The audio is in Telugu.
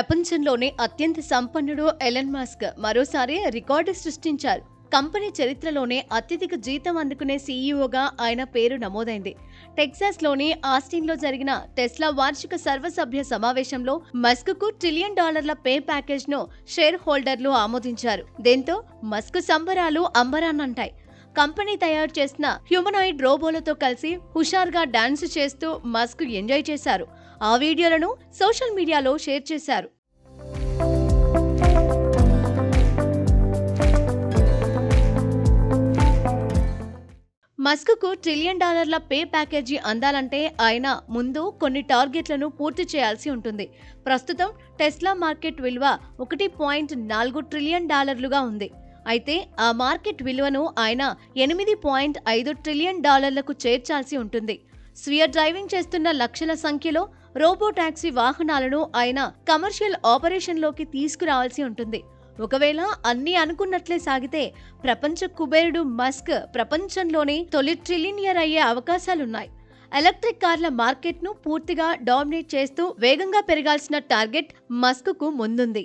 ప్రపంచంలోనే అత్యంత సంపన్నుడు ఎలన్ మస్క్ మరోసారి రికార్డు సృష్టించారు. కంపెనీ చరిత్రలోనే అత్యధిక జీతం అందుకునే సీఈఓగా ఆయన పేరు నమోదైంది. టెక్సాస్లోని ఆస్టిన్లో జరిగిన టెస్లా వార్షిక సర్వసభ్య సమావేశంలో మస్క్ కు $1 ట్రిలియన్ పే ప్యాకేజ్ ను షేర్ హోల్డర్లు ఆమోదించారు. దీంతో మస్క్ సంబరాలు అంబరాన్నంటాయి. కంపెనీ తయారు చేసిన హ్యూమనాయిడ్ రోబోలతో కలిసి హుషారుగా డాన్స్ చేస్తూ మస్క్ ఎంజాయ్ చేశారు. ఆ వీడియోలను సోషల్ మీడియాలో షేర్ చేశారు. మస్క్ కు $1 ట్రిలియన్ పే ప్యాకేజీ అందాలంటే ఆయన ముందు కొన్ని టార్గెట్లను పూర్తి చేయాల్సి ఉంటుంది. ప్రస్తుతం టెస్లా మార్కెట్ విలువ $1.4 ట్రిలియన్ ఉంది. అయితే ఆ మార్కెట్ విలువను ఆయన $8.5 ట్రిలియన్ చేర్చాల్సి ఉంటుంది. స్వీయ డ్రైవింగ్ చేస్తున్న లక్షల సంఖ్యలో రోబో టాక్సీ వాహనాలను ఆయన కమర్షియల్ ఆపరేషన్లోకి తీసుకురావాల్సి ఉంటుంది. ఒకవేళ అన్నీ అనుకున్నట్లే సాగితే ప్రపంచ కుబేరుడు మస్క్ ప్రపంచంలోనే తొలి ట్రిలియనియర్ అయ్యే అవకాశాలున్నాయి. ఎలక్ట్రిక్ కార్ల మార్కెట్ను పూర్తిగా డామినేట్ చేస్తూ వేగంగా పెరగాల్సిన టార్గెట్ మస్క్ కు ముందుంది.